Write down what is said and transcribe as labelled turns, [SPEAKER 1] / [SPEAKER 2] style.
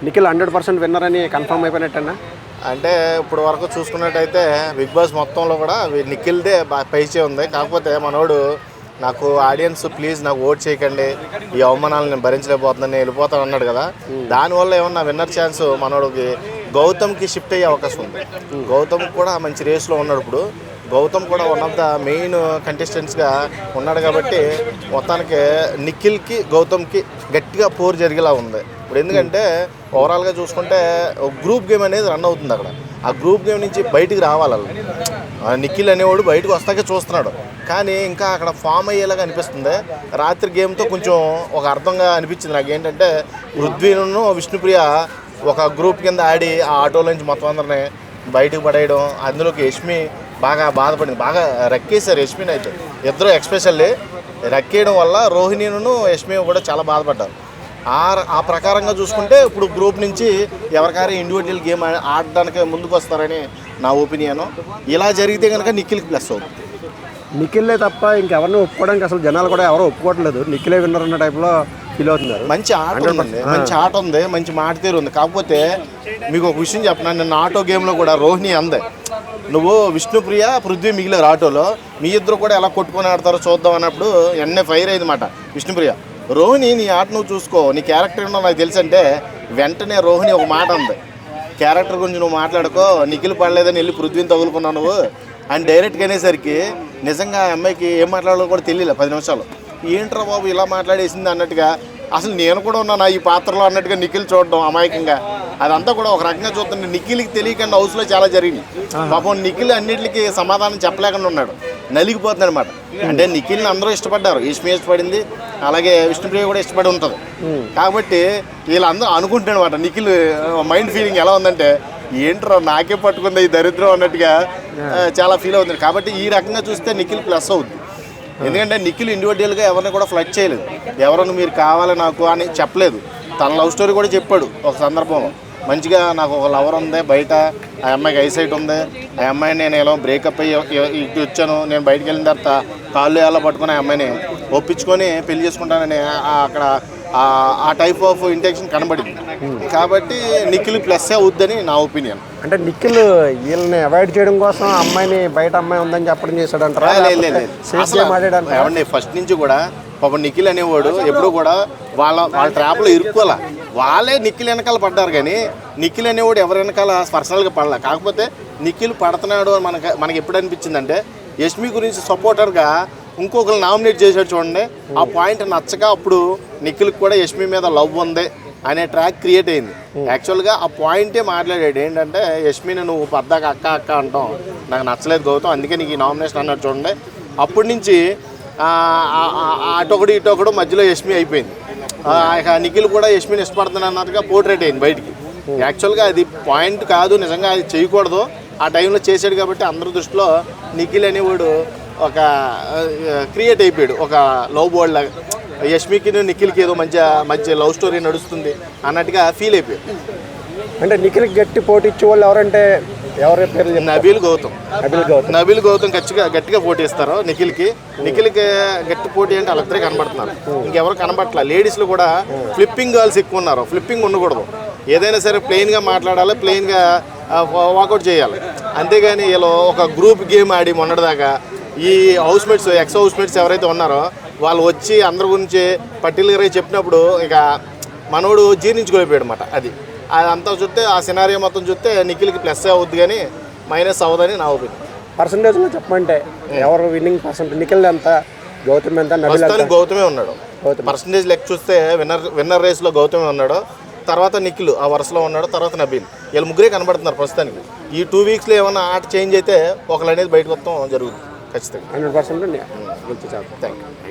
[SPEAKER 1] Nikhil 100% winner అని confirm అయిపోయినట్టన్నా?
[SPEAKER 2] అంటే ఇప్పుడు వరకు చూసుకున్నట్టయితే బిగ్ బాస్ మొత్తంలో కూడా నిఖిల్దే పైచే ఉంది. కాకపోతే మనోడు నాకు ఆడియన్స్ ప్లీజ్ నాకు ఓట్ చేయకండి, ఈ అవమానాలు నేను భరించలేకపోతున్నాను, వెళ్ళిపోతాను అన్నాడు కదా. దానివల్ల ఏమన్నా విన్నర్ ఛాన్స్ మనోడికి గౌతమ్కి షిఫ్ట్ అయ్యే అవకాశం ఉంది. గౌతమ్ కూడా మంచి రేస్లో ఉన్నాడు. ఇప్పుడు గౌతమ్ కూడా వన్ ఆఫ్ ద మెయిన్ కంటెస్టెంట్స్గా ఉన్నాడు కాబట్టి మొత్తానికి నిఖిల్కి గౌతమ్కి గట్టిగా పోరు జరిగేలా ఉంది ఇప్పుడు. ఎందుకంటే ఓవరాల్గా చూసుకుంటే గ్రూప్ గేమ్ అనేది రన్ అవుతుంది అక్కడ. ఆ గ్రూప్ గేమ్ నుంచి బయటికి రావాలి. నిఖిల్ అనేవాడు బయటకు వస్తాకే చూస్తున్నాడు, కానీ ఇంకా అక్కడ ఫామ్ అయ్యేలాగా అనిపిస్తుంది. రాత్రి గేమ్తో కొంచెం ఒక అర్థంగా అనిపించింది నాకు. ఏంటంటే పృథ్వీను విష్ణుప్రియ ఒక గ్రూప్ కింద ఆడి ఆ ఆటోల నుంచి మొత్తం అందరినీ బయటకు పడేయడం, అందులోకి యష్మి బాగా బాధపడింది, బాగా రక్కేశారు యష్మిని. అయితే ఇద్దరు ఎక్స్పెషల్లీ రక్కేయడం వల్ల రోహిణిను యష్మి కూడా చాలా బాధపడ్డారు. ఆ ప్రకారంగా చూసుకుంటే ఇప్పుడు గ్రూప్ నుంచి ఎవరికైనా ఇండివిజువల్ గేమ్ ఆడడానికి ముందుకు వస్తారని నా ఒపీనియను. ఇలా జరిగితే కనుక నిఖిల్కి ప్లస్ అవుతుంది.
[SPEAKER 1] నిఖిల్లే తప్ప ఇంకెవరిని ఒప్పుకోవడానికి అసలు జనాలు కూడా ఎవరు ఒప్పుకోవట్లేదు. నిఖిలే విన్నర్ అన్న టైప్లో ఫీల్ అవుతున్నారు.
[SPEAKER 2] మంచి ఆట ఉంది, మంచి ఆట ఉంది, మంచి మాట తీరు ఉంది. కాకపోతే మీకు ఒక విషయం చెప్పిన, నిన్న ఆటో గేమ్లో కూడా రోహిణి అందే, నువ్వు విష్ణుప్రియ పృథ్వీ మిగిలిన ఆటోలో మీ ఇద్దరు కూడా ఎలా కొట్టుకొని ఆడతారో చూద్దాం అన్నప్పుడు ఎన్నే ఫైర్ అయింది మాట విష్ణుప్రియ. రోహిణి నీ ఆట నువ్వు చూసుకో, నీ క్యారెక్టర్ ఏంటో నాకు తెలుసు అంటే వెంటనే రోహిణి ఒక మాట ఉంది, క్యారెక్టర్ గురించి నువ్వు మాట్లాడుకో, నిఖిల్ పడలేదని వెళ్ళి పృథ్వీని తగులుకున్నావు నువ్వు అని డైరెక్ట్గా అనేసరికి నిజంగా ఆ అమ్మాయికి ఏం మాట్లాడాలో కూడా తెలియలే 10 నిమిషాలు. ఏంట్రా బాబు ఇలా మాట్లాడేసింది అన్నట్టుగా, అసలు నేను కూడా ఉన్నాను ఈ పాత్రలో అన్నట్టుగా నిఖిల్ చూడడం అమాయకంగా, అదంతా కూడా ఒక రకంగా చూస్తుంటే నిఖిల్కి తెలియకుండా హౌస్లో చాలా జరిగింది. పాపం నిఖిల్ అన్నింటికి సమాధానం చెప్పలేకుండా ఉన్నాడు, నలిగిపోతుంది అనమాట. అంటే నిఖిల్ని అందరూ ఇష్టపడ్డారు, యష్మి ఇష్టపడింది, అలాగే విష్ణుప్రియ కూడా ఇష్టపడి ఉంటుంది. కాబట్టి వీళ్ళందరూ అనుకుంటారు అనమాట నిఖిల్ మైండ్ ఫీలింగ్ ఎలా ఉందంటే ఏంట్రా నాకే పట్టుకుంది ఈ దరిద్రం అన్నట్టుగా చాలా ఫీల్ అవుతుంది. కాబట్టి ఈ రకంగా చూస్తే నిఖిల్ ప్లస్ అవుతుంది. ఎందుకంటే నిఖిల్ ఇండివిజువల్గా ఎవరిని కూడా ఫ్లడ్ చేయలేదు, ఎవరన్నా మీరు కావాలి నాకు అని చెప్పలేదు. తన లవ్ స్టోరీ కూడా చెప్పాడు ఒక సందర్భంలో, మంచిగా నాకు ఒక లవర్ ఉంది బయట, ఆ అమ్మాయికి ఐసైట్ ఉంది, ఆ అమ్మాయిని నేను ఎలా బ్రేకప్ అయ్యి ఇటు వచ్చాను, నేను బయటకు వెళ్ళిన తర్వాత కాళ్ళు ఎలా పట్టుకుని ఆ అమ్మాయిని ఒప్పించుకొని పెళ్లి చేసుకుంటానని అక్కడ ఆ టైప్ ఆఫ్ ఇంటెన్షన్ కనబడింది. కాబట్టి నిఖిల్ ప్లస్ అవుద్దని నా ఒపీనియన్.
[SPEAKER 1] అంటే నిఖిల్ వీళ్ళని అవాయిడ్ చేయడం కోసం అమ్మాయిని బయట అమ్మాయి ఉందని చెప్పడం చేశాడంటారా?
[SPEAKER 2] ఏమండి ఫస్ట్ నుంచి కూడా పాపం నిఖిల్ అనేవాడు ఎప్పుడు కూడా వాళ్ళ ట్రాప్లో ఇరుక్కోలే, వాళ్ళే నిఖిల్ వెనకాల పడ్డారు. కానీ నిఖిల్ అనేవాడు ఎవరి వెనకాల పర్సనల్గా పడలే. కాకపోతే నిఖిల్ పడుతున్నాడు అని మనకి ఎప్పుడు అనిపించిందంటే యష్మి గురించి సపోర్టర్గా ఇంకొకరు నామినేట్ చేశాడు చూడండి, ఆ పాయింట్ నచ్చక అప్పుడు నిఖిల్కి కూడా యష్మి మీద లవ్ ఉంది అనే ట్రాక్ క్రియేట్ అయింది. యాక్చువల్గా ఆ పాయింటే మాట్లాడాడు, ఏంటంటే యష్మిని నువ్వు పద్దాక అక్క అక్క అంటాం నాకు నచ్చలేదు గౌతమ్, అందుకే నీకు ఈ నామినేషన్ అన్నాడు చూడండి. అప్పటి నుంచి అటొకడు ఇటొకడు మధ్యలో యష్మి అయిపోయింది. ఇక నిఖిల్ కూడా యష్మిని ఇష్టపడుతుంది అన్నట్టుగా పోర్ట్రేట్ అయింది బయటికి. యాక్చువల్గా అది పాయింట్ కాదు, నిజంగా అది చేయకూడదు, ఆ టైంలో చేశాడు కాబట్టి అందరి దృష్టిలో నిఖిల్ అనేవాడు ఒక క్రియేట్ అయిపోయాడు, ఒక లవ్ బోర్డ్ లాగా. యష్మికి నిఖిల్కి ఏదో మంచి లవ్ స్టోరీ నడుస్తుంది అన్నట్టుగా ఫీల్ అయిపోయాడు.
[SPEAKER 1] అంటే నిఖిల్కి గట్టి పోటీ ఇచ్చే వాళ్ళు ఎవరంటే ఎవరి పేరు?
[SPEAKER 2] నబీల్ గౌతమ్ గట్టిగా పోటీ ఇస్తారు నిఖిల్కి గట్టి పోటీ అంటే వాళ్ళిద్దరే కనబడుతున్నారు, ఇంకెవరు కనబడట్లా. లేడీస్లో కూడా ఫ్లిప్పింగ్ గర్ల్స్ ఎక్కువ ఉన్నారు. ఫ్లిప్పింగ్ ఉండకూడదు, ఏదైనా సరే ప్లెయిన్గా మాట్లాడాలి, ప్లెయిన్గా వాకౌట్ చేయాలి. అంతేగాని ఇలా ఒక గ్రూప్ గేమ్ ఆడి మొన్నటిదాకా ఈ హౌస్మేట్స్ ఎక్స్ హౌస్మేట్స్ ఎవరైతే ఉన్నారో వాళ్ళు వచ్చి అందరి గురించి పర్టికులర్గా చెప్పినప్పుడు ఇక మనోడు జీర్ణించుకోలేకపోయాడు అనమాట. అదంతా చూస్తే ఆ సినారియో మొత్తం చూస్తే నిఖిల్కి ప్లస్ అవుద్ది కానీ మైనస్ అవ్వదని నా ఒపీనియన్.
[SPEAKER 1] పర్సంటేజ్లో చెప్పమంటే ఎవరు విన్నింగ్ పర్సెంట్? నిఖిల్ ఎంత, గౌతమ్ ఎంత?
[SPEAKER 2] గౌతమే ఉన్నాడు. పర్సంటేజ్ లెక్క చూస్తే విన్నర్ రేస్లో గౌతమే ఉన్నాడు, తర్వాత నిఖిల్ ఆ వరుసలో ఉన్నాడు, తర్వాత నబీల్. వీళ్ళు ముగ్గురే కనబడుతున్నారు ప్రస్తుతానికి. ఈ 2 వీక్స్లో ఏమైనా ఆట చేంజ్ అయితే ఒకళ్ళు అనేది బయటకు మొత్తం జరుగుతుంది ఖచ్చితంగా.
[SPEAKER 1] 100% థ్యాంక్ యూ.